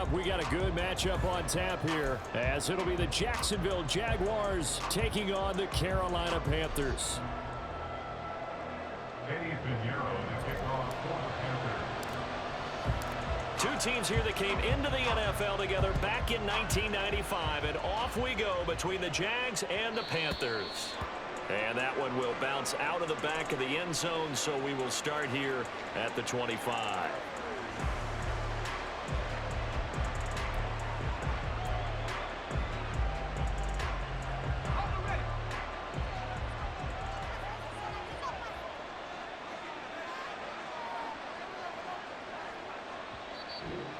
up, we got a good matchup on tap here, as it'll be the Jacksonville Jaguars taking on the Carolina Panthers. Two teams here that came into the NFL together back in 1995, and off we go between the Jags and the Panthers. And that one will bounce out of the back of the end zone, so we will start here at the 25.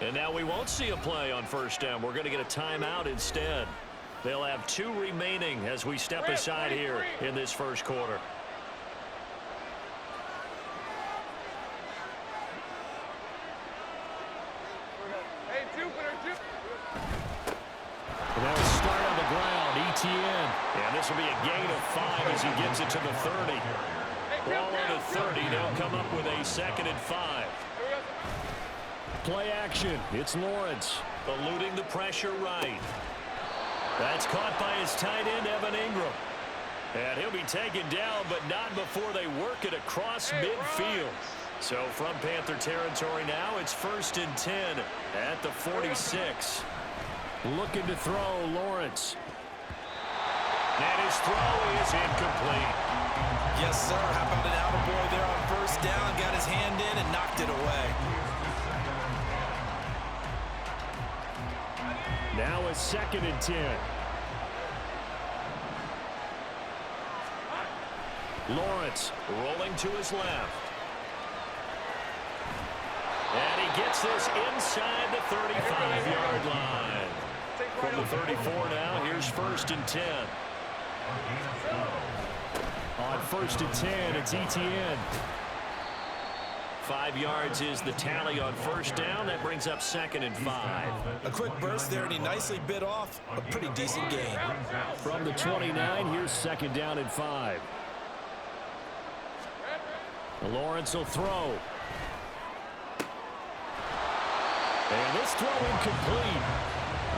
And now we won't see a play on first down. We're going to get a timeout instead. They'll have 2 remaining as we step aside here in this first quarter. And that will start on the ground, ETN. And this will be a gain of 5 as he gets it to the 30. Ball on the 30. They'll come up with a 2nd and 5. Play action. It's Lawrence eluding the pressure right. That's caught by his tight end, Evan Ingram. And he'll be taken down, but not before they work it across midfield. So from Panther territory now, it's 1st and 10 at the 46. Looking to throw, Lawrence. And his throw is incomplete. Yes, sir. How about an attaboy there on first down? Got his hand in and knocked it away. Now a 2nd and 10. Lawrence rolling to his left. And he gets this inside the 35-yard line. From the 34 now, here's 1st and 10. On 1st and 10, it's ETN. 5 yards is the tally on first down. That brings up 2nd and 5. A quick burst there, and he nicely bit off a pretty decent gain. From the 29, here's 2nd down and 5. Lawrence will throw. And this throw incomplete.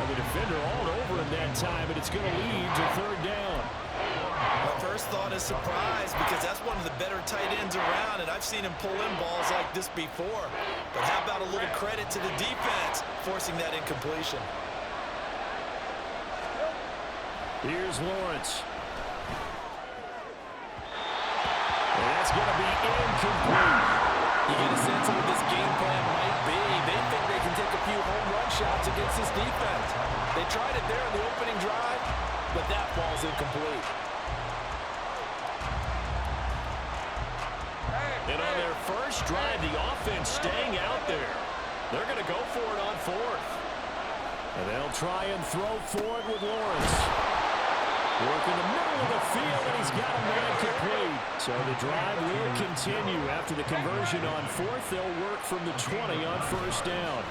The defender all over him that time, but it's going to lead to 3rd down. My first thought is surprise, because that's one of the better tight ends around, and I've seen him pull in balls like this before. But how about a little credit to the defense forcing that incompletion? Here's Lawrence. And that's going to be incomplete. You get a sense of what this game plan might be. They think they can take a few home run shots against this defense. They tried it there in the opening drive, but that ball's incomplete. And on their first drive, the offense staying out there. They're going to go for it on 4th. And they'll try and throw for it with Lawrence. Work in the middle of the field, and he's got a man complete. So the drive will continue. After the conversion on 4th, they'll work from the 20 on first down.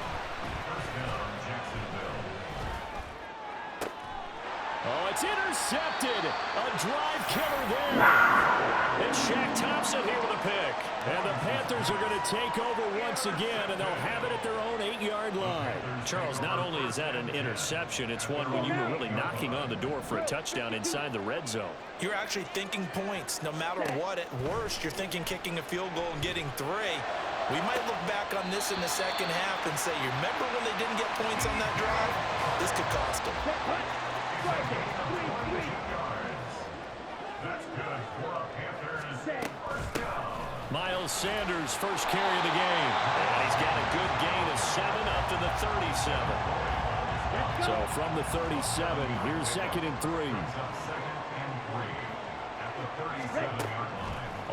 Oh, it's intercepted. A drive killer there. And Shaq Thompson here with a pick. And the Panthers are going to take over once again, and they'll have it at their own 8-yard line. Charles, not only is that an interception, it's one when you were really knocking on the door for a touchdown inside the red zone. You're actually thinking points. No matter what, at worst, you're thinking kicking a field goal and getting 3. We might look back on this in the second half and say, you remember when they didn't get points on that drive? This could cost them. Miles Sanders, first carry of the game. And he's got a good gain of 7 up to the 37. So from the 37, here's 2nd and 3.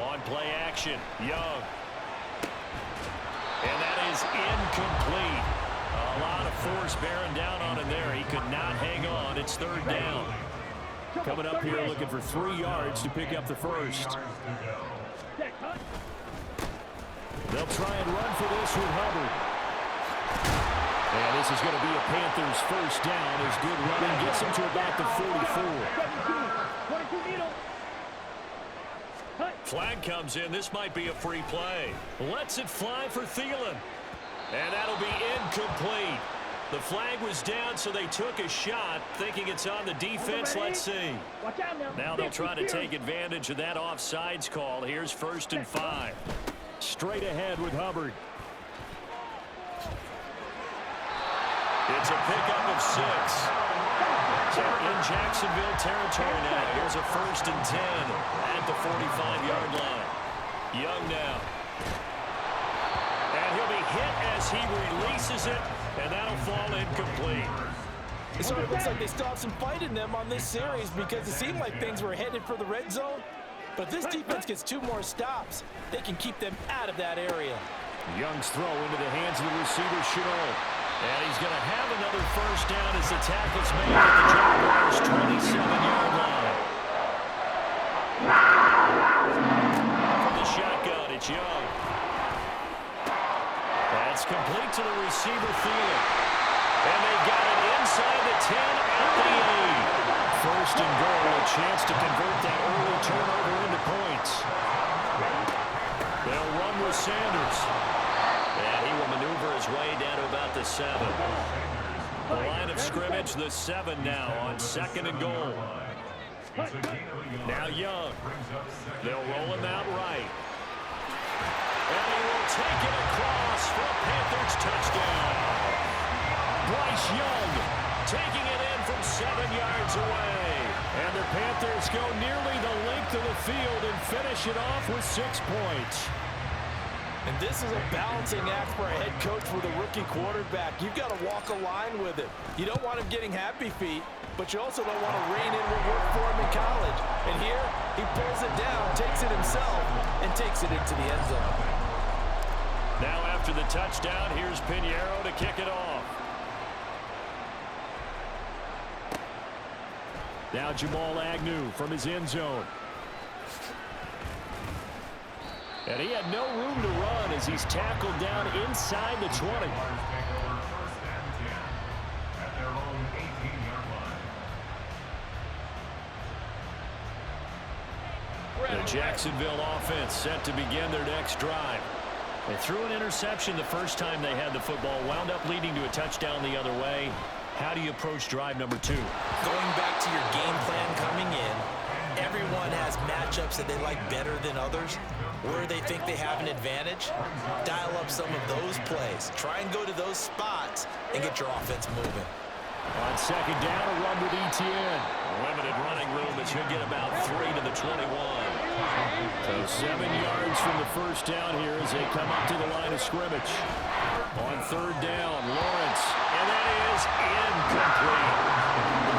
On play action, Young. And that is incomplete. A lot of force bearing down on him there. He could not hang on. It's 3rd down. Coming up here looking for 3 yards to pick up the first. They'll try and run for this with Hubbard. And this is going to be a Panthers first down as good running gets them to about the 44. Flag comes in. This might be a free play. Lets it fly for Thielen. And that'll be incomplete. The flag was down, so they took a shot, thinking it's on the defense. Let's see. Now they'll try to take advantage of that offsides call. Here's 1st and 5. Straight ahead with Hubbard. It's a pickup of 6. So in Jacksonville territory now. Here's a 1st and 10 at the 45-yard line. Young now. And he'll be hit as he releases it, and that'll fall incomplete. It sort of looks like they still have some fight in them on this series because it seemed like things were headed for the red zone. But if this defense gets 2 more stops, they can keep them out of that area. Young's throw into the hands of the receiver, Chenault. And he's going to have another 1st down as the tackle's made at the Jaguars' 27-yard line. From the shotgun, it's Young. That's complete to the receiver, Thielen. And they've got it inside the 10 at the 8. 1st and goal, a chance to convert that early turnover into points. They'll run with Sanders. And he will maneuver his way down to about the 7. The line of scrimmage, the 7 now on 2nd and goal. Now Young. They'll roll him out right. And he will take it across for a Panthers touchdown. Bryce Young taking it in from 7 yards away. And the Panthers go nearly the length of the field and finish it off with 6 points. And this is a balancing act for a head coach with a rookie quarterback. You've got to walk a line with it. You don't want him getting happy feet, but you also don't want to rein in what worked for him in college. And here, he pulls it down, takes it himself, and takes it into the end zone. Now after the touchdown, here's Pinheiro to kick it off. Now Jamal Agnew from his end zone. And he had no room to run as he's tackled down inside the 20. The Jacksonville offense set to begin their next drive. They threw an interception the first time they had the football, wound up leading to a touchdown the other way. How do you approach drive number 2? Going back to your game plan coming in, everyone has matchups that they like better than others. Where they think they have an advantage, dial up some of those plays. Try and go to those spots and get your offense moving. On 2nd down, a run with Etienne. Limited running room as he'll get about 3 to the 21. So 7 yards from the 1st down here as they come up to the line of scrimmage. On 3rd down, Lawrence. And that is incomplete.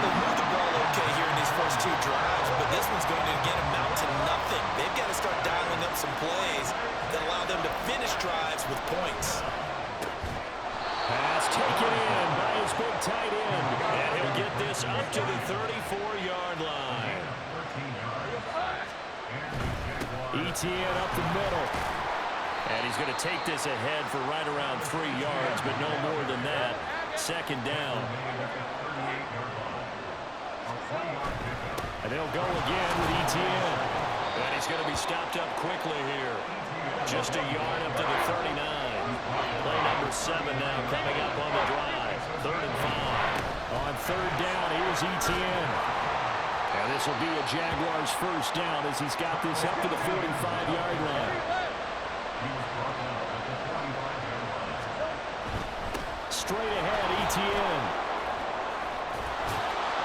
They moved the ball okay here in these first 2 drives, but this one's going to get amount to nothing. They've got to start dialing up some plays that allow them to finish drives with points. Pass taken in by his big tight end. And he'll get this up to the 34-yard line. Etienne up the middle. And he's going to take this ahead for right around 3 yards, but no more than that. 2nd down. And they'll go again with Etienne. And he's going to be stopped up quickly here. Just a yard up to the 39. Play number 7 now coming up on the drive. 3rd and 5. On 3rd down, here's Etienne. And this will be a Jaguars 1st down as he's got this up to the 45-yard line. Straight ahead, Etienne.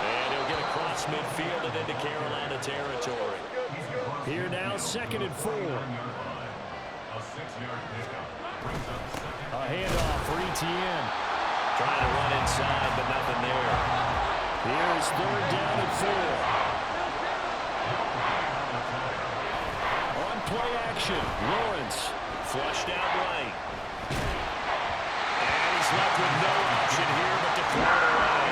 And he'll get across midfield and into Carolina territory. Here now, 2nd and 4. A handoff for Etienne. Trying to run inside, but nothing there. Here's 3rd down and 4. On play action, Lawrence flushed out right. And he's left with no option here but to throw it away.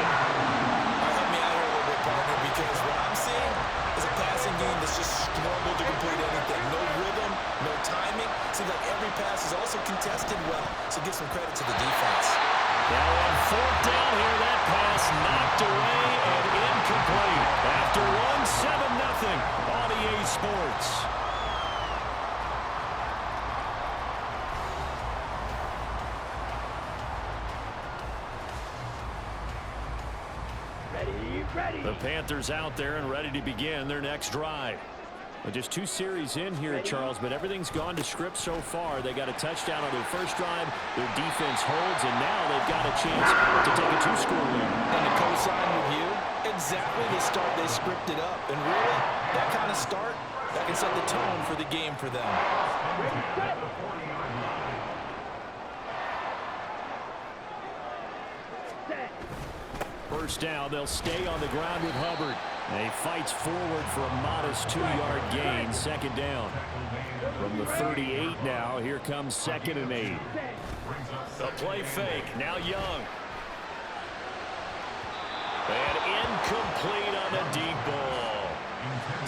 Help me out here a little bit, partner, because what I'm seeing is a passing game that's just struggled to complete anything. No rhythm, no timing. Seems like every pass is also contested well, so give some credit to the defense. Now on 4th down here, that pass knocked away and incomplete. After 1-7-0 on EA Sports. The Panthers out there and ready to begin their next drive. Well, just 2 series in here, Charles, but everything's gone to script so far. They got a touchdown on their first drive. Their defense holds, and now they've got a chance to take a 2-score lead. And to co-sign with you, exactly the start they scripted up. And really, that kind of start, that can set the tone for the game for them. First down, they'll stay on the ground with Hubbard. And he fights forward for a modest 2-yard gain, second down. From the 38 now, here comes 2nd and 8. The play fake, now Young. And incomplete on the deep ball.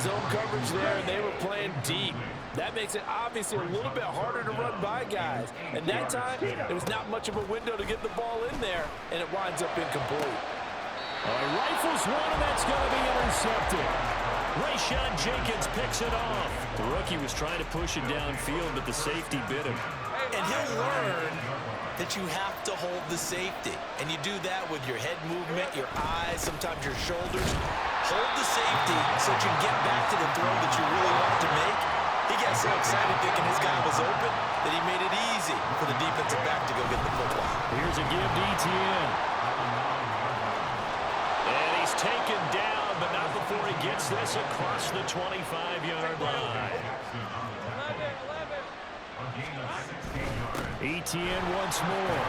Zone coverage there, and they were playing deep. That makes it obviously a little bit harder to run by guys. And that time, there was not much of a window to get the ball in there, and it winds up incomplete. Rifles one, and that's going to be intercepted. Rayshawn Jenkins picks it off. The rookie was trying to push it downfield, but the safety bit him. And he'll learn that you have to hold the safety. And you do that with your head movement, your eyes, sometimes your shoulders. Hold the safety so that you can get back to the throw that you really want to make. He got so excited thinking his guy was open that he made it easy for the defensive back to go get the football. Here's a give to ETN. And he's taken down, but not before he gets this across the 25-yard line. ETN once more.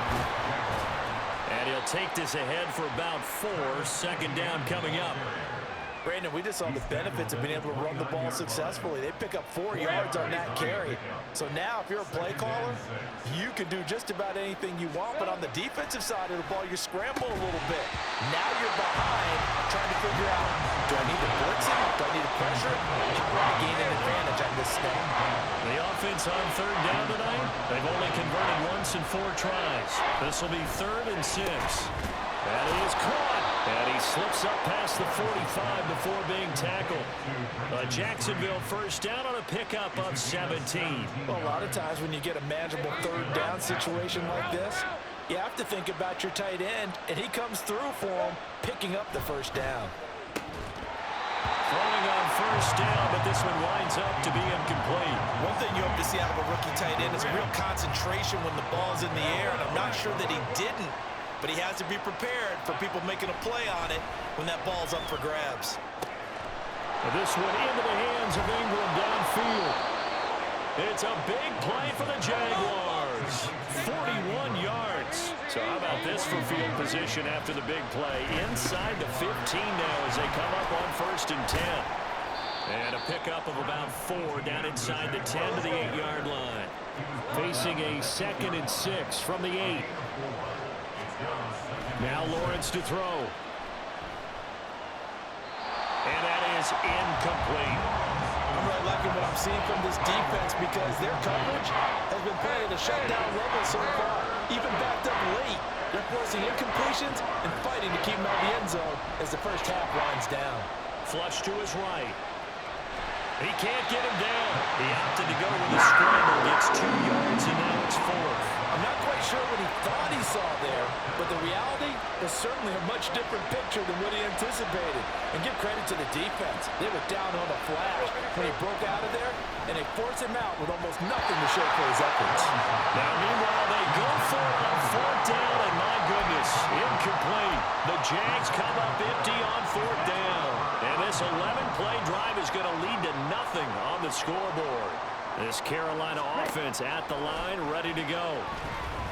And he'll take this ahead for about 4. Second down coming up. Brandon, we just saw the benefits of being able to run the ball successfully. They pick up 4 yards on that carry. So now, if you're a play caller, you can do just about anything you want. But on the defensive side of the ball, you're scrambling a little bit. Now you're behind, trying to figure out, do I need to blitz him? Do I need to pressure? How do I gain an advantage on this snap? The offense on third down tonight, they've only converted once in 4 tries. This will be 3rd and 6. That is caught. And he slips up past the 45 before being tackled. A Jacksonville first down on a pickup of 17. Well, a lot of times when you get a manageable third down situation like this, you have to think about your tight end, and he comes through for him, picking up the first down. Throwing on first down, but this one winds up to be incomplete. One thing you hope to see out of a rookie tight end is a real concentration when the ball's in the air, and I'm not sure that he didn't. But he has to be prepared for people making a play on it when that ball's up for grabs. This one into the hands of Ingram downfield. It's a big play for the Jaguars. 41 yards. So how about this for field position after the big play? Inside the 15 now as they come up on 1st and 10. And a pickup of about 4 down inside the 10 to the 8-yard line. Facing a 2nd and 6 from the 8. Now Lawrence to throw. And that is incomplete. I'm really liking what I'm seeing from this defense because their coverage has been playing at a shutdown level so far. Even backed up late, they're forcing incompletions and fighting to keep them out of the end zone as the first half winds down. Flush to his right. He can't get him down. He opted to go with a scramble. Gets 2 yards, and now it's 4th. I'm not quite sure what he thought he saw there, but the reality is certainly a much different picture than what he anticipated. And give credit to the defense. They were down on a flash when he broke out of there, and they forced him out with almost nothing to show for his efforts. Now, meanwhile, they go for it on 4th down, and my goodness, incomplete. The Jags come up empty on 4th down. And this 11-play drive is going to lead to nothing on the scoreboard. This Carolina offense at the line, ready to go.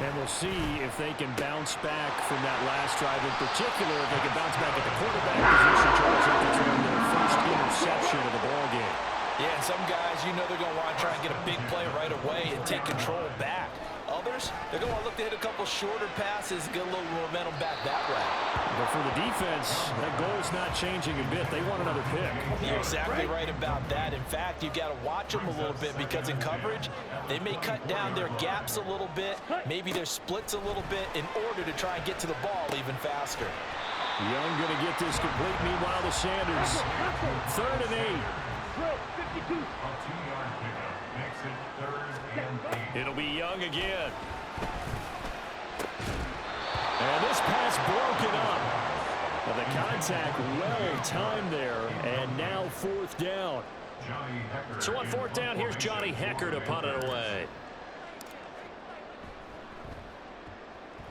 And we'll see if they can bounce back from that last drive. In particular, if they can bounce back at the quarterback position, Charles, after throwing their first interception of the ballgame. Yeah, and some guys, you know they're going to want to try and get a big play right away and take control back. Others, they're going to look to hit a couple shorter passes, get a little momentum back that way. But for the defense, that goal is not changing a bit. They want another pick. You're exactly right about that. In fact, you've got to watch them a little bit because in coverage, they may cut down their gaps a little bit, maybe their splits a little bit in order to try and get to the ball even faster. Young going to get this complete. Meanwhile, the Sanders. 3rd and 8. It'll be Young again. And this pass broken up. Well, the contact well timed there, and now 4th down. So on 4th down, here's Johnny Hecker to punt it away.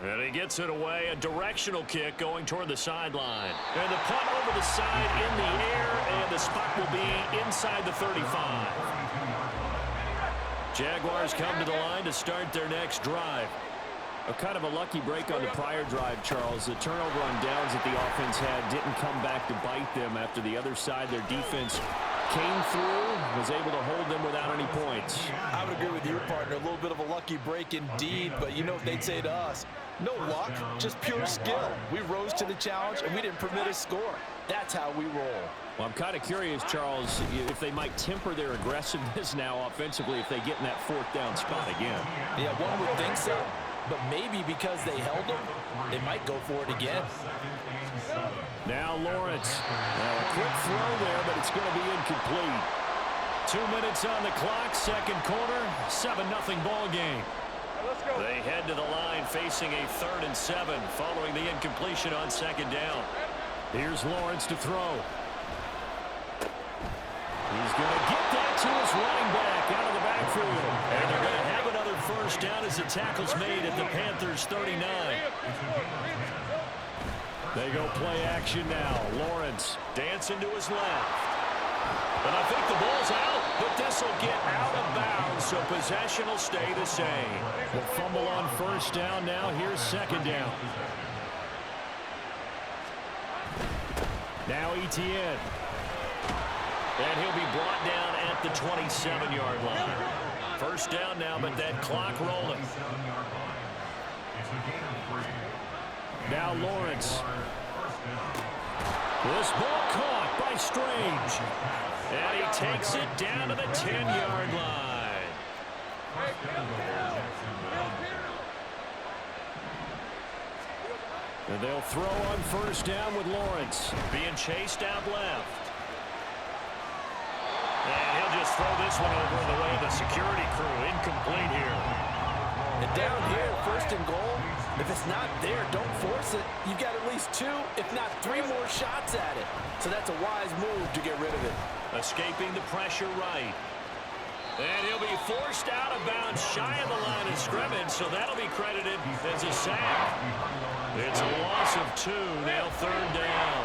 And he gets it away, a directional kick going toward the sideline. And the punt over the side in the air, and the spot will be inside the 35. Jaguars come to the line to start their next drive. A kind of a lucky break on the prior drive, Charles. The turnover on downs that the offense had didn't come back to bite them after the other side. Their defense came through, was able to hold them without any points. I would agree with your partner. A little bit of a lucky break indeed, but you know what they'd say to us. No luck, just pure skill. We rose to the challenge, and we didn't permit a score. That's how we roll. Well, I'm kind of curious, Charles, if they might temper their aggressiveness now offensively if they get in that 4th down spot again. Yeah, one would think so, but maybe because they held them, they might go for it again. Now Lawrence. Now a quick throw there, but it's going to be incomplete. 2 minutes on the clock, second quarter, 7-0 ball game. They head to the line facing a 3rd and 7 following the incompletion on 2nd down. Here's Lawrence to throw. He's going to get that to his running back out of the backfield. And they're going to have another 1st down as the tackle's made at the Panthers' 39. They go play action now. Lawrence dancing to his left. And I think the ball's out, but this will get out of bounds, so possession will stay the same. The fumble on 1st down now. Here's 2nd down. Now Etienne. And he'll be brought down at the 27-yard line. 1st down now, but that clock rolling. Now Lawrence. This ball caught by Strange. And he takes it down to the 10-yard line. And they'll throw on 1st down with Lawrence. Being chased out left. And he'll just throw this one over the way of the security crew. Incomplete here. And down here, 1st and goal. If it's not there, don't force it. You've got at least 2, if not 3 more shots at it. So that's a wise move to get rid of it. Escaping the pressure right. And he'll be forced out of bounds shy of the line of scrimmage, so that'll be credited as a sack. It's a loss of 2, now 3rd down.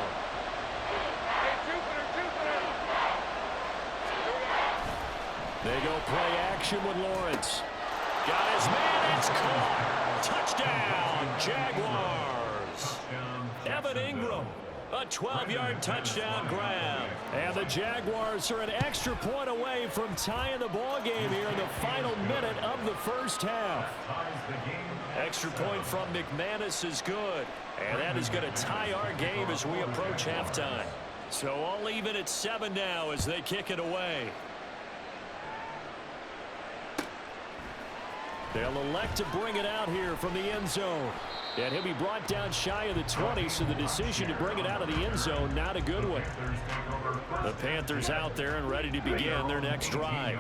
They go play action with Lawrence. Got his man, it's caught. Touchdown, Jaguars. Evan Ingram, a 12-yard touchdown grab. And the Jaguars are an extra point away from tying the ball game here in the final minute of the 1st half. Extra point from McManus is good. And that is going to tie our game as we approach halftime. So all even at 7 now as they kick it away. They'll elect to bring it out here from the end zone. And he'll be brought down shy of the 20, so the decision to bring it out of the end zone, not a good one. The Panthers out there and ready to begin their next drive.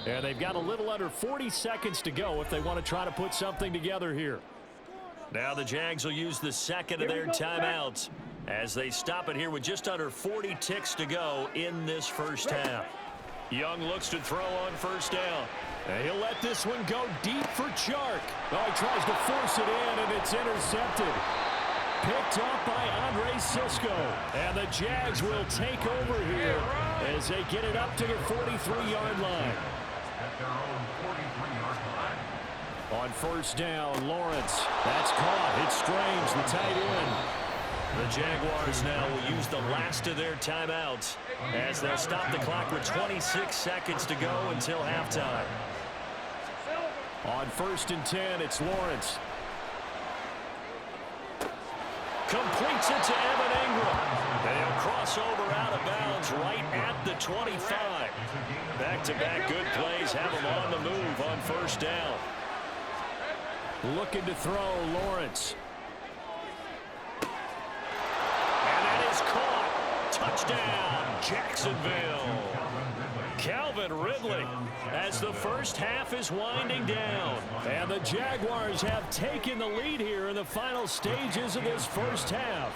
And they've got a little under 40 seconds to go if they want to try to put something together here. Now the Jags will use the 2nd of their timeouts as they stop it here with just under 40 ticks to go in this 1st half. Young looks to throw on 1st down. And he'll let this one go deep for Chark. Oh, he tries to force it in, and it's intercepted. Picked up by Andre Cisco. And the Jags will take over here as they get it up to the 43-yard line. On 1st down, Lawrence. That's caught. It's Strange, the tight end. The Jaguars now will use the last of their timeouts as they'll stop the clock with 26 seconds to go until halftime. On 1st and 10, it's Lawrence. Completes it to Evan Ingram. And he'll cross over out of bounds right at the 25. Back-to-back good plays have him on the move on 1st down. Looking to throw, Lawrence. And that is caught. Touchdown, Jacksonville. Calvin Ridley as the 1st half is winding down. And the Jaguars have taken the lead here in the final stages of this 1st half.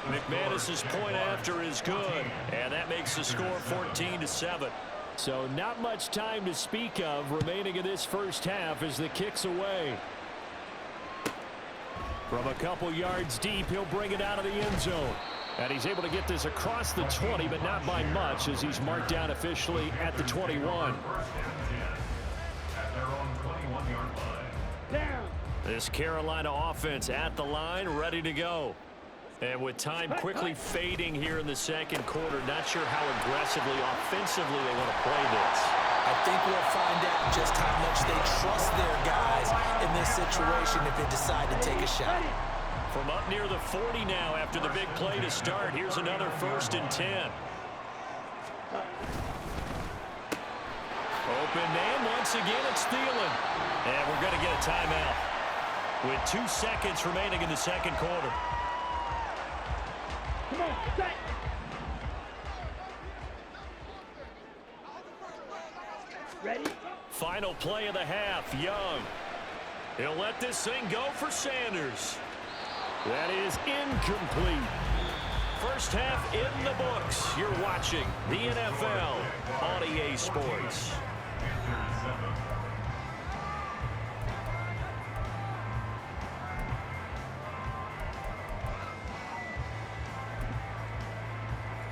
McManus's point after is good, and that makes the score 14-7. So not much time to speak of remaining in this first half as the kick's away. From a couple yards deep, he'll bring it out of the end zone. And he's able to get this across the 20, but not by much as he's marked down officially at the 21. This Carolina offense at the line, ready to go. And with time quickly fading here in the second quarter, not sure how aggressively, offensively they want to play this. I think we'll find out just how much they trust their guys in this situation if they decide to take a shot. From up near the 40 now after the big play to start, here's another 1st and 10. Open man, once again it's Thielen. And we're going to get a timeout with 2 seconds remaining in the second quarter. Come on, set. Ready? Final play of the half, Young. He'll let this thing go for Sanders. That is incomplete. First half in the books. You're watching the NFL on EA Sports.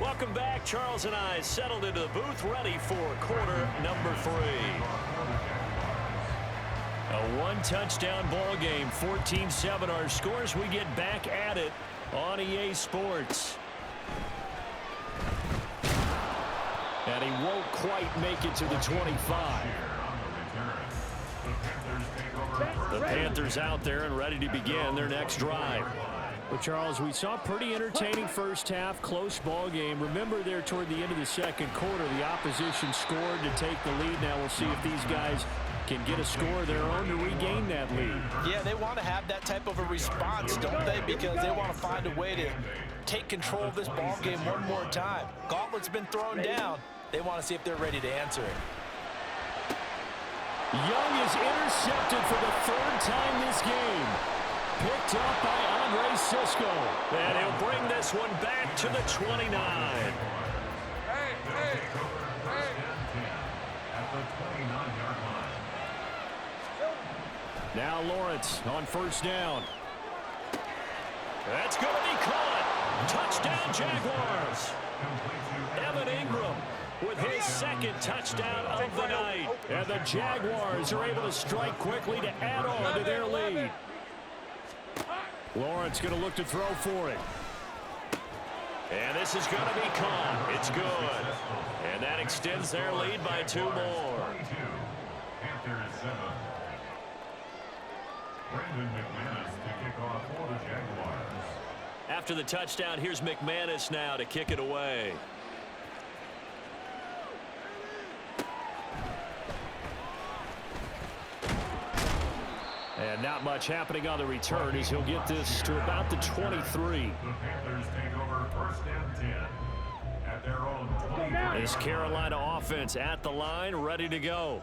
Welcome back. Charles and I settled into the booth, ready for quarter number 3. A one-touchdown ball game, 14-7 our scores. We get back at it on EA Sports. And he won't quite make it to the 25. The Panthers out there and ready to begin their next drive. Well, Charles, we saw a pretty entertaining first half, close ball game. Remember there toward the end of the second quarter, the opposition scored to take the lead. Now we'll see if these guys can get a score of their own to regain that lead. Yeah, they want to have that type of a response, don't they? Because they want to find a way to take control of this ball game one more time. Gauntlet's been thrown down. They want to see if they're ready to answer it. Young is intercepted for the 3rd time this game. Picked up by Andre Sisco. And he'll bring this one back to the 29. Now Lawrence on 1st down. That's going to be caught. Touchdown, Jaguars. Evan Ingram with his 2nd touchdown of the night. And the Jaguars are able to strike quickly to add on to their lead. Lawrence going to look to throw for it. And this is going to be caught. It's good. And that extends their lead by 2 more. After the touchdown, here's McManus now to kick it away. And not much happening on the return as he'll get this to about the 23. The Panthers take over 1st and 10 at their own 20. This Carolina offense at the line, ready to go.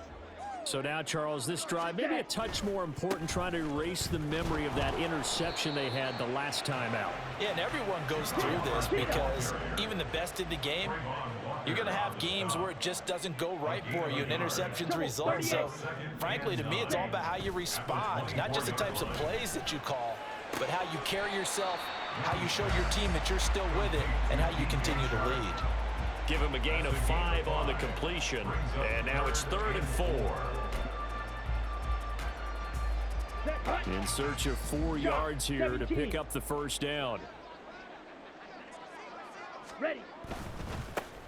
So now, Charles, this drive maybe a touch more important, trying to erase the memory of that interception they had the last time out. Yeah, and everyone goes through this because even the best in the game, you're going to have games where it just doesn't go right for you and interceptions result. So, frankly, to me, it's all about how you respond, not just the types of plays that you call, but how you carry yourself, how you show your team that you're still with it, and how you continue to lead. Give him a gain of 5 on the completion, and now it's 3rd and 4. In search of 4 yards here to pick up the 1st down. Ready.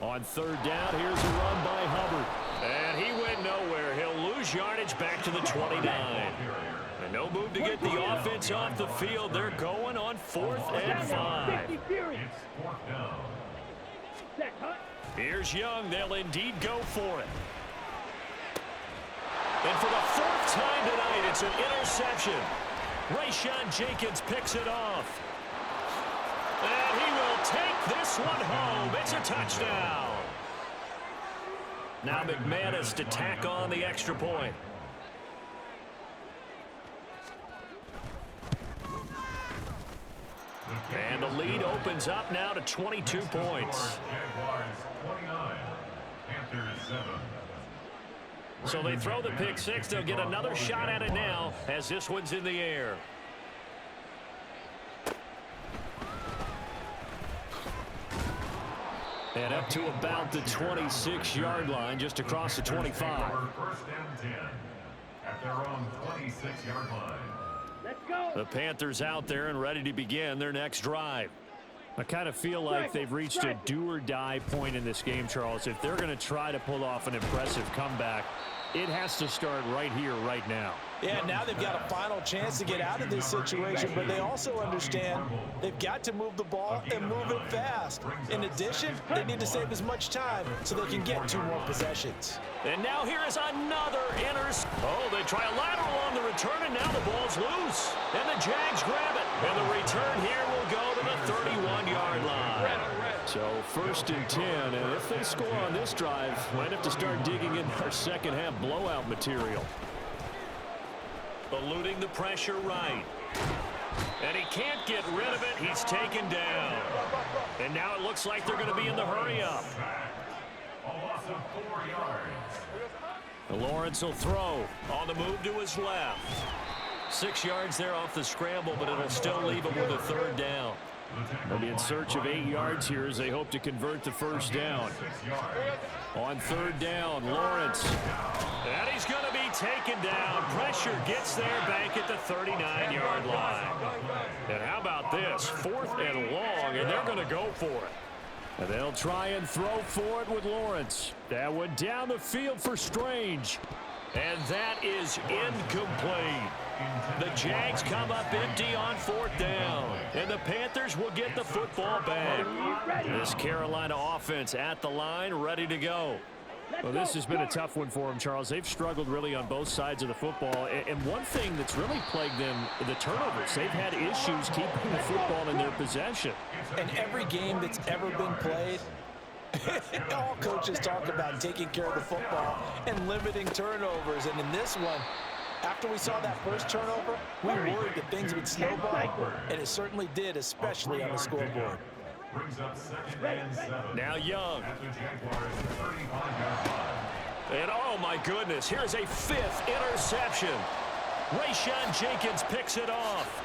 On 3rd down, here's a run by Hubbard. And he went nowhere. He'll lose yardage back to the 29. And no move to get the offense off the field. They're going on 4th and 5. Here's Young. They'll indeed go for it. And for the 4th time tonight, it's an interception. Rayshawn Jenkins picks it off. And he will take this one home. It's a touchdown. Now McManus to tack on the extra point. And And the lead opens up now to 22 points. Jaguars 29, Panthers 7. So they throw the pick six. They'll get another shot at it now as this one's in the air. And up to about the 26-yard line, just across the 25. First and 10 at their own 26-yard line. Let's go. The Panthers out there and ready to begin their next drive. I kind of feel like they've reached a do-or-die point in this game, Charles. If they're going to try to pull off an impressive comeback, it has to start right here, right now. Yeah, now they've got a final chance to get out of this situation, but they also understand they've got to move the ball and move it fast. In addition, they need to save as much time so they can get 2 more possessions. And now here is another Oh, they try a lateral on the return, and now the ball's loose. And the Jags grab it. And the return here will go to the 31-yard line. So 1st and 10, and if they score on this drive, might have to start digging in our second half blowout material. Eluding the pressure right. And he can't get rid of it. He's taken down. And now it looks like they're going to be in the hurry-up. A loss of 4 yards. Lawrence will throw on the move to his left. 6 yards there off the scramble, but it'll still leave him with a 3rd down. They'll be in search of 8 yards here as they hope to convert the first down. On 3rd down, Lawrence. And he's going to be taken down. Pressure gets there back at the 39-yard line. And how about this? 4th and long, and they're going to go for it. And they'll try and throw for it with Lawrence. That went down the field for Strange. And that is incomplete. The Jags come up empty on 4th down. And the Panthers will get the football back. This Carolina offense at the line, ready to go. Well, this has been a tough one for them, Charles. They've struggled really on both sides of the football. And one thing that's really plagued them, the turnovers. They've had issues keeping the football in their possession. And every game that's ever been played, all coaches talk about taking care of the football and limiting turnovers. And in this one, after we saw that first turnover, we worried that things would snowball, and it certainly did, especially on the scoreboard. Brings up 2nd and 7. Now Young. At the Jaguars 35-yard line. And oh my goodness, here's a 5th interception. Rayshon Jenkins picks it off.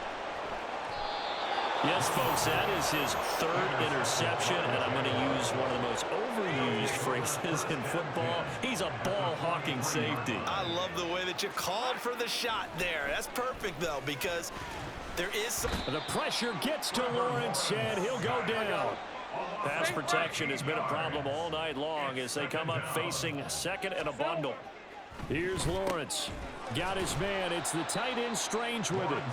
Yes, folks, that is his 3rd interception, and I'm going to use one of the most overused phrases in football. He's a ball-hawking safety. I love the way that you called for the shot there. That's perfect, though, because there is some... The pressure gets to Lawrence, and he'll go down. Pass protection has been a problem all night long as they come up facing 2nd and a bundle. Here's Lawrence. Got his man. It's the tight end Strange with it.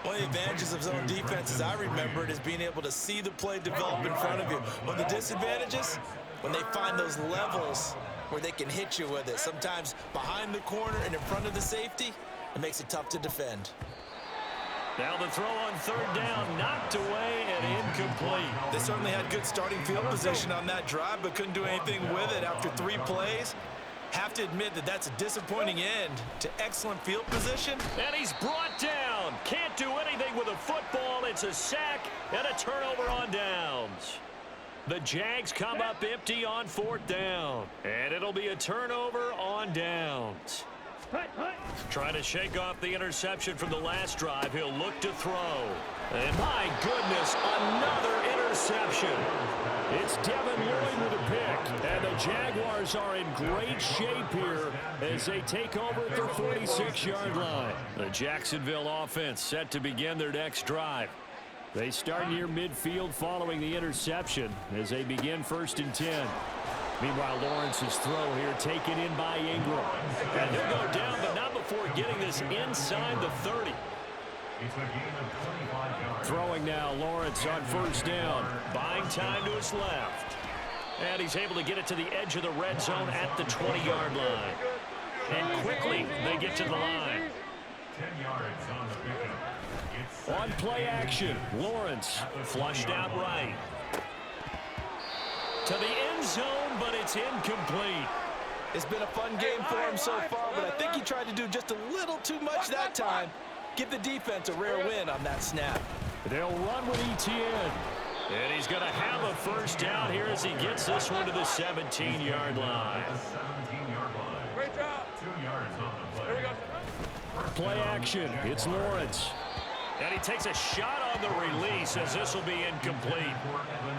One of the advantages of zone defense, as I remember it, is being able to see the play develop in front of you. One of the disadvantages, when they find those levels where they can hit you with it. Sometimes behind the corner and in front of the safety, it makes it tough to defend. Now the throw on 3rd down, knocked away and incomplete. They certainly had good starting field position on that drive, but couldn't do anything with it after 3 plays. Have to admit that that's a disappointing end to excellent field position. And he's brought down. Can't do anything with a football. It's a sack and a turnover on downs. The Jags come up empty on 4th down. And it'll be a turnover on downs. Trying to shake off the interception from the last drive. He'll look to throw. And my goodness, another interception. It's Devin Lloyd with a pick. And the Jaguars are in great shape here as they take over at their 46-yard line. The Jacksonville offense set to begin their next drive. They start near midfield following the interception as they begin 1st and 10. Meanwhile, Lawrence's throw here taken in by Ingram. And he'll go down, but not before getting this inside the 30. It's a gain of 25 yards. Throwing now, Lawrence on 1st down. Buying time to his left. And he's able to get it to the edge of the red zone at the 20-yard line. And quickly, they get to the line. 10 yards on the pickup. On play action, Lawrence flushed out right. To the end zone, but it's incomplete. It's been a fun game for him so far, but I think he tried to do just a little too much that time. Give the defense a rare win on that snap. They'll run with Etienne. And he's going to have a first down here as he gets this one to the 17-yard line. Great job. 2 yards on the play. There we go. Play action. It's Lawrence. And he takes a shot on the release as this will be incomplete.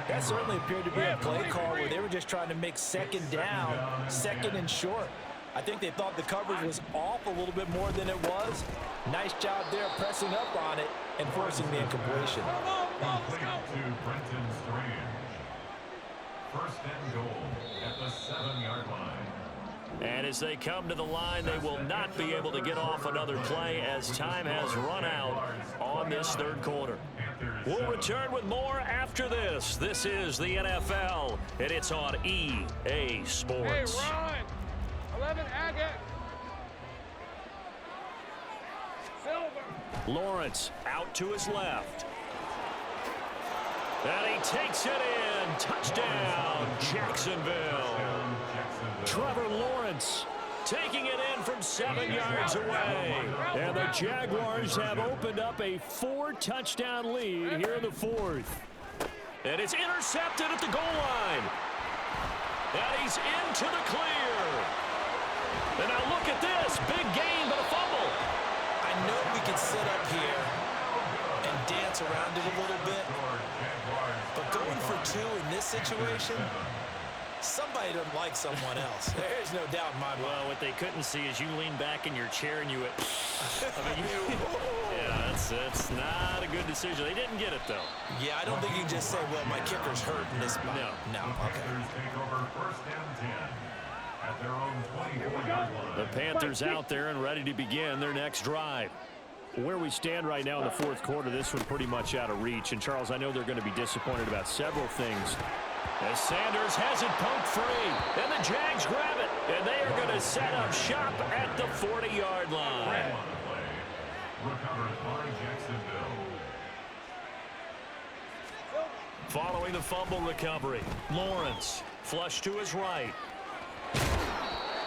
That certainly appeared to be a play call where they were just trying to make second down, second and short. I think they thought the coverage was off a little bit more than it was. Nice job there pressing up on it and forcing the incompletion. Complete to Brenton Strange. First and goal at the 7-yard line. And as they come to the line, they will not be able to get off another play as time has run out on this third quarter. We'll return with more after this. This is the NFL, and it's on EA Sports. Hey, Ron. 11 Agate. Silver. Lawrence out to his left. And he takes it in. Touchdown, Jacksonville. Trevor Lawrence Taking it in from 7 yards away. And the Jaguars have opened up a 4-touchdown lead here in the fourth. And it's intercepted at the goal line. And he's into the clear. And now look at this. Big gain, but a fumble. I know we can sit up here and dance around it a little bit, but going for 2 in this situation, somebody doesn't like someone else. There's no doubt in my mind. Well, what they couldn't see is you lean back in your chair and you went, yeah, it's not a good decision. They didn't get it, though. Yeah, I don't think you can just say, well, my kicker's hurt in this spot. No, okay. Take over first and 10 at their own 24-yard line. The Panthers out there and ready to begin their next drive. Where we stand right now in the fourth quarter, this one pretty much out of reach. And, Charles, I know they're going to be disappointed about several things. As Sanders has it poked free, and the Jags grab it, and they are going to set up shop at the 40-yard line. Recovered by Jacksonville. Following the fumble recovery, Lawrence flush to his right.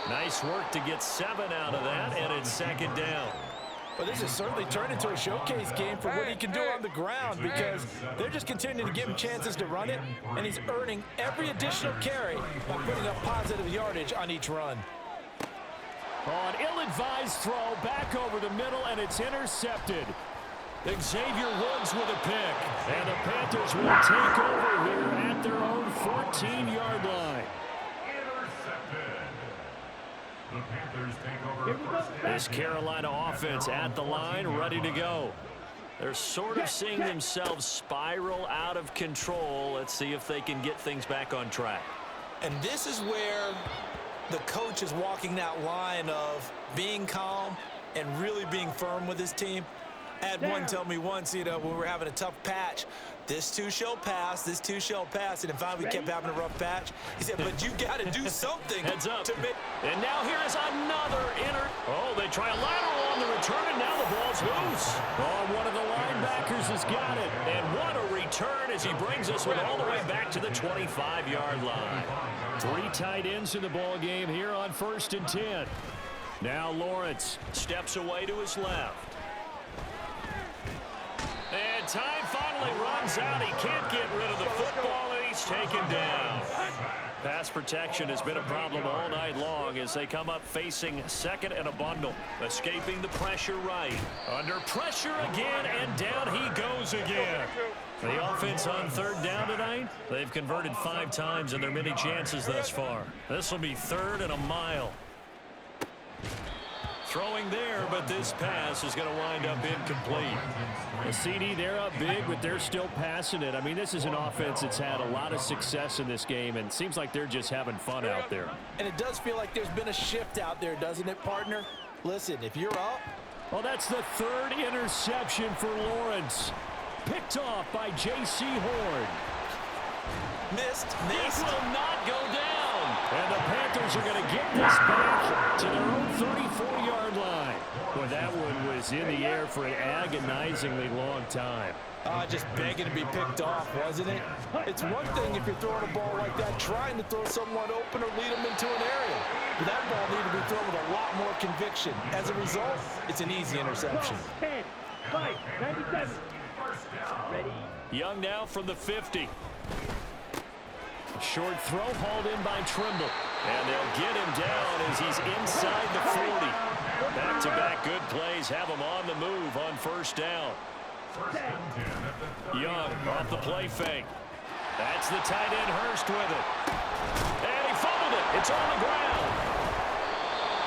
Nice work to get 7 out of that, and it's second down. But this has certainly turned into a showcase game for what he can do on the ground, because they're just continuing to give him chances to run it, and he's earning every additional carry by putting up positive yardage on each run. Oh, an ill-advised throw back over the middle, and it's intercepted. Xavier Woods with a pick. And the Panthers will take over here at their own 14-yard line. The Panthers take over first and This Carolina offense at the line, ready to go. They're sort of seeing themselves spiral out of control. Let's see if they can get things back on track. And this is where the coach is walking that line of being calm and really being firm with his team. I had one tell me once, when we were having a tough patch, this too shall pass, this too shall pass, and finally we kept having a rough patch. He said, but you got to do something. Heads up. To make. And now here is another Oh, they try a lateral on the return, and now the ball's loose. Oh, one of the linebackers has got it. And what a return as he brings us one all the way back to the 25-yard line. 3 tight ends in the ball game here on 1st and 10. Now Lawrence Steps away to his left. And time finally runs out. He can't get rid of the football, and he's taken down. Pass protection has been a problem all night long as they come up facing second and a bundle. Escaping the pressure right. Under pressure again, and down he goes again. The offense on 3rd down tonight, they've converted 5 times in their many chances thus far. This will be 3rd and a mile. Throwing there, but this pass is going to wind up incomplete. The CD, they're up big, but they're still passing it. I mean, this is an offense that's had a lot of success in this game, and it seems like they're just having fun out there. And it does feel like there's been a shift out there, doesn't it, partner? Listen, if you're up. Well, that's the 3rd interception for Lawrence. Picked off by J.C. Horn. Missed. This will not go down. And the Panthers are going to get this back to their own 34-yard line. Boy, that one was in the air for an agonizingly long time. Just begging to be picked off, wasn't it? It's one thing if you're throwing a ball like that, trying to throw someone open or lead them into an area. But that ball needed to be thrown with a lot more conviction. As a result, it's an easy interception. 10, 5, 97. Ready. Young now from the 50. Short throw hauled in by Trimble. And they'll get him down as he's inside the 40. Back-to-back good plays have him on the move on first down. Young off the play fake. That's the tight end Hurst with it. And he fumbled it. It's on the ground.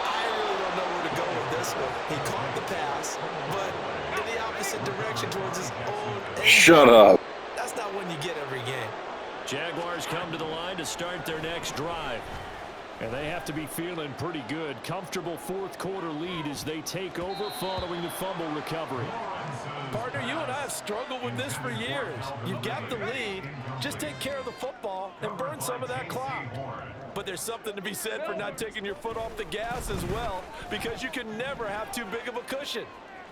I really don't know where to go with this one. He caught the pass, but in the opposite direction towards his own end. Shut up. That's not one you get every game. Jaguars come to the line to start their next drive. And they have to be feeling pretty good. Comfortable fourth quarter lead as they take over following the fumble recovery. Partner, you and I have struggled with this for years. You've got the lead. Just take care of the football and burn some of that clock. But there's something to be said for not taking your foot off the gas as well, because you can never have too big of a cushion.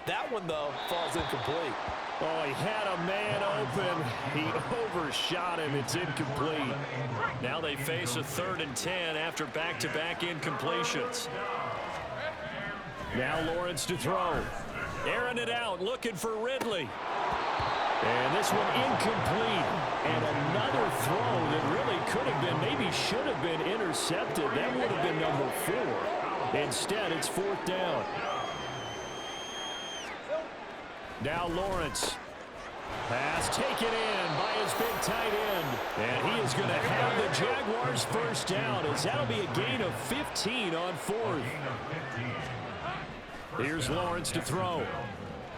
That one, though, falls incomplete. Oh, he had a man open. He overshot him. It's incomplete. Now they face a 3rd and 10 after back-to-back incompletions. Now Lawrence to throw. Airing it out, looking for Ridley. And this one incomplete. And another throw that really could have been, maybe should have been intercepted. That would have been number 4. Instead, it's 4th down. Now Lawrence. Pass taken in by his big tight end. And he is going to have the Jaguars first down, as that'll be a gain of 15 on 4th. Here's Lawrence to throw.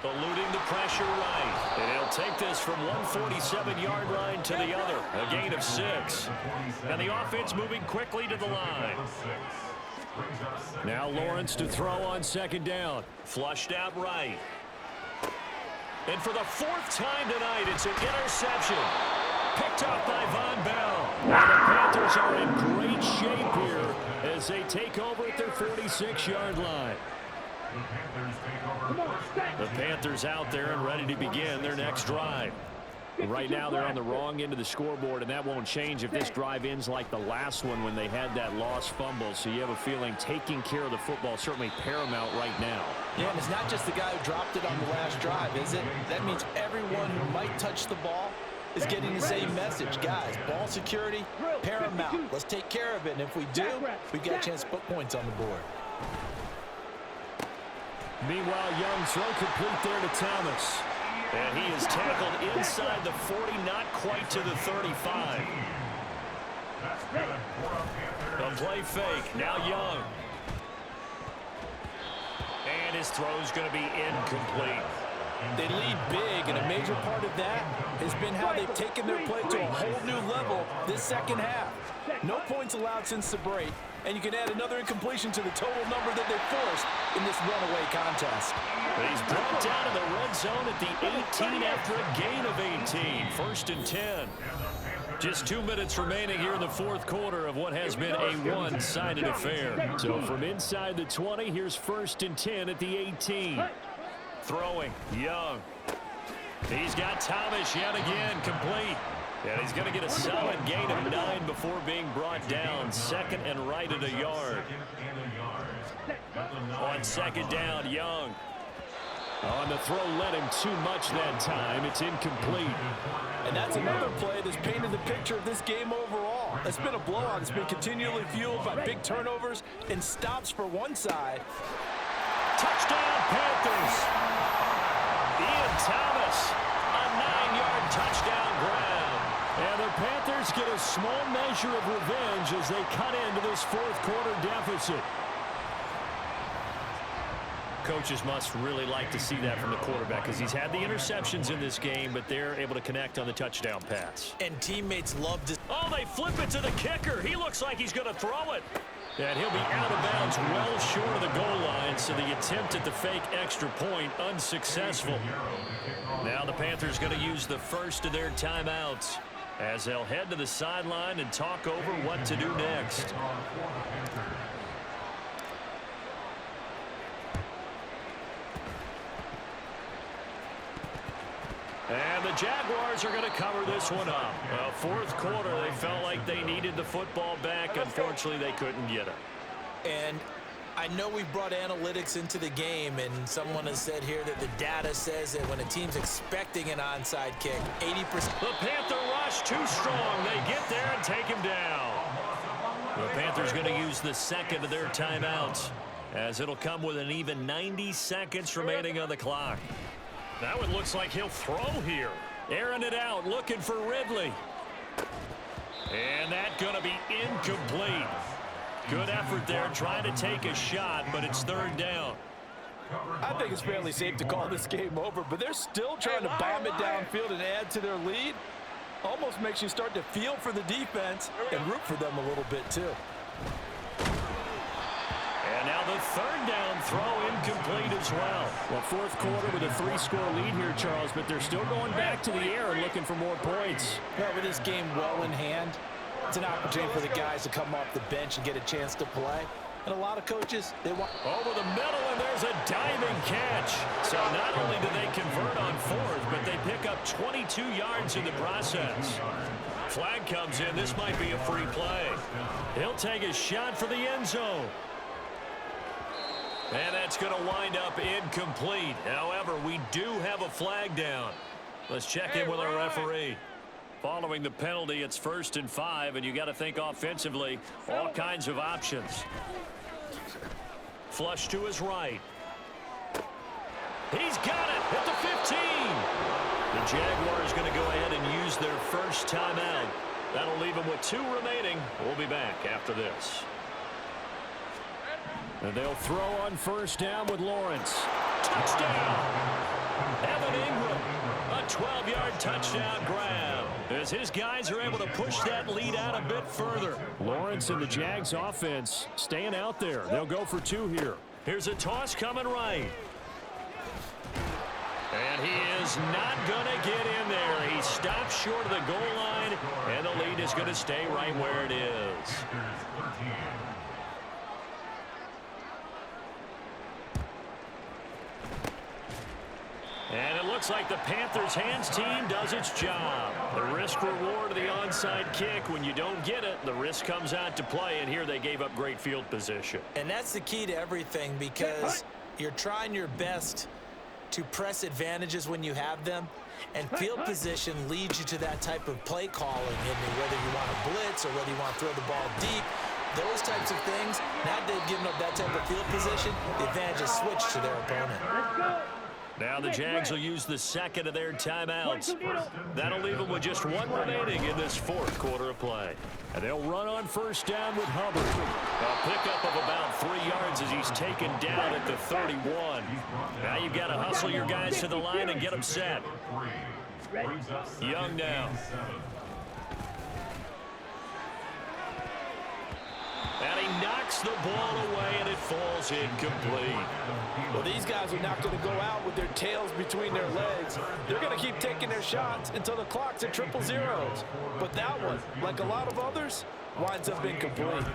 Eluding the pressure right. And he'll take this from 147-yard line to the other. A gain of 6. And the offense moving quickly to the line. Now Lawrence to throw on 2nd down. Flushed out right. And for the 4th time tonight, it's an interception. Picked off by Von Bell. Now the Panthers are in great shape here as they take over at their 46-yard line. The Panthers out there and ready to begin their next drive. Right now they're on the wrong end of the scoreboard, and that won't change if this drive ends like the last one when they had that lost fumble. So you have a feeling taking care of the football is certainly paramount right now. Yeah, and it's not just the guy who dropped it on the last drive, is it? That means everyone who might touch the ball is getting the same message. Guys, ball security, paramount. Let's take care of it, and if we do, we've got a chance to put points on the board. Meanwhile, Young throw complete there to Thomas. And he is tackled inside the 40, not quite to the 35. A play fake, now Young. And his throw's going to be incomplete. They lead big, and a major part of that has been how they've taken their play to a whole new level this second half. No points allowed since the break, and you can add another incompletion to the total number that they forced in this runaway contest. But he's brought down in the red zone at the 18 after a gain of 18. 1st and 10. Just 2 minutes remaining here in the 4th quarter of what has been a one-sided affair. So from inside the 20, here's 1st and 10 at the 18. Throwing, Young. He's got Thomas yet again, complete. And he's going to get a solid gain of 9 before being brought down. 2nd and right at a yard. On 2nd down, Young. On the throw, led him too much that time. It's incomplete. And that's another play that's painted the picture of this game overall. It's been a blowout. It's been continually fueled by big turnovers and stops for one side. Touchdown, Panthers. Ian Thomas, a 9-yard touchdown grab. And the Panthers get a small measure of revenge as they cut into this 4th quarter deficit. Coaches must really like to see that from the quarterback because he's had the interceptions in this game, but they're able to connect on the touchdown pass. And teammates love to... Oh, they flip it to the kicker. He looks like he's going to throw it. And he'll be out of bounds well short of the goal line, so the attempt at the fake extra point unsuccessful. Now the Panthers going to use the first of their timeouts as they'll head to the sideline and talk over what to do next. And the Jaguars are going to cover this one up. 4th quarter, they felt like they needed the football back. Unfortunately, they couldn't get it. And I know we've brought analytics into the game, and someone has said here that the data says that when a team's expecting an onside kick, 80%. The Panther rush too strong. They get there and take him down. The Panthers going to use the second of their timeouts, as it'll come with an even 90 seconds remaining on the clock. Now it looks like he'll throw here. Airing it out, looking for Ridley. And that's going to be incomplete. Good effort there, trying to take a shot, but it's third down. I think it's fairly safe to call this game over, but they're still trying to bomb it downfield and add to their lead. Almost makes you start to feel for the defense and root for them a little bit, too. And now the third down throw incomplete as well. Well, fourth quarter with a 3-score lead here, Charles, but they're still going back to the air and looking for more points. Well, with this game well in hand, it's an opportunity for the guys to come off the bench and get a chance to play. And a lot of coaches, they want... Over the middle, and there's a diving catch. So not only do they convert on fourth, but they pick up 22 yards in the process. Flag comes in. This might be a free play. He'll take a shot for the end zone. And that's going to wind up incomplete. However, we do have a flag down. Let's check in with our referee. Following the penalty, it's 1st and 5, and you got to think offensively, all kinds of options. Flush to his right. He's got it at the 15. The Jaguars going to go ahead and use their first timeout. That'll leave them with 2 remaining. We'll be back after this. And they'll throw on first down with Lawrence. Touchdown! Evan Ingram, a 12-yard touchdown grab, as his guys are able to push that lead out a bit further. Lawrence and the Jags offense staying out there. They'll go for 2 here. Here's a toss coming right. And he is not going to get in there. He stops short of the goal line, and the lead is going to stay right where it is. And it looks like the Panthers' hands team does its job. The risk-reward of the onside kick. When you don't get it, the risk comes out to play, and here they gave up great field position. And that's the key to everything, because you're trying your best to press advantages when you have them, and field position leads you to that type of play calling, whether you want to blitz or whether you want to throw the ball deep. Those types of things, now that they've given up that type of field position, the advantage is switched to their opponent. Let's go. Now the Jags will use the second of their timeouts. That'll leave them with just 1 remaining in this fourth quarter of play. And they'll run on first down with Hubbard. A pickup of about 3 yards as he's taken down at the 31. Now you've got to hustle your guys to the line and get them set. Young now. And he knocks the ball away, and it falls incomplete. Well, these guys are not going to go out with their tails between their legs. They're going to keep taking their shots until the clock's at 000. But that one, like a lot of others, winds up incomplete.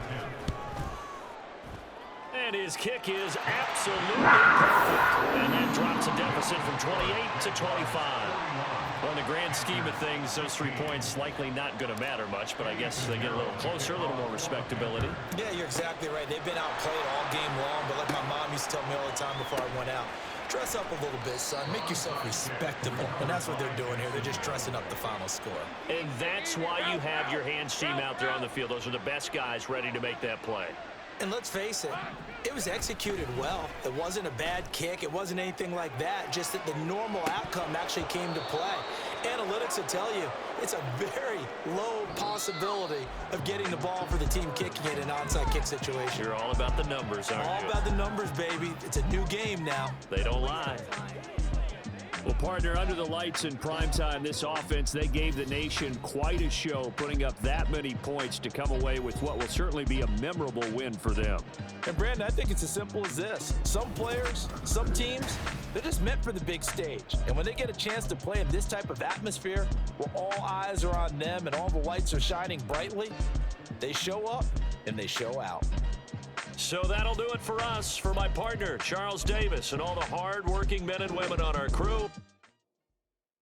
And his kick is absolutely perfect. And that drops a deficit from 28 to 25. Well, in the grand scheme of things, those 3 points likely not going to matter much, but I guess they get a little closer, a little more respectability. Yeah, you're exactly right. They've been outplayed all game long, but like my mom used to tell me all the time before I went out, dress up a little bit, son. Make yourself respectable. And that's what they're doing here. They're just dressing up the final score. And that's why you have your hands team out there on the field. Those are the best guys ready to make that play. And let's face it, it was executed well. It wasn't a bad kick. It wasn't anything like that. Just that the normal outcome actually came to play. Analytics will tell you it's a very low possibility of getting the ball for the team kicking it in an onside kick situation. You're all about the numbers, aren't you? All about the numbers, baby. It's a new game now. They don't lie. Well, partner, under the lights in primetime, this offense, they gave the nation quite a show, putting up that many points to come away with what will certainly be a memorable win for them. And, Brandon, I think it's as simple as this. Some players, some teams, they're just meant for the big stage. And when they get a chance to play in this type of atmosphere, where all eyes are on them and all the lights are shining brightly, they show up and they show out. So that'll do it for us. For my partner, Charles Davis, and all the hard-working men and women on our crew.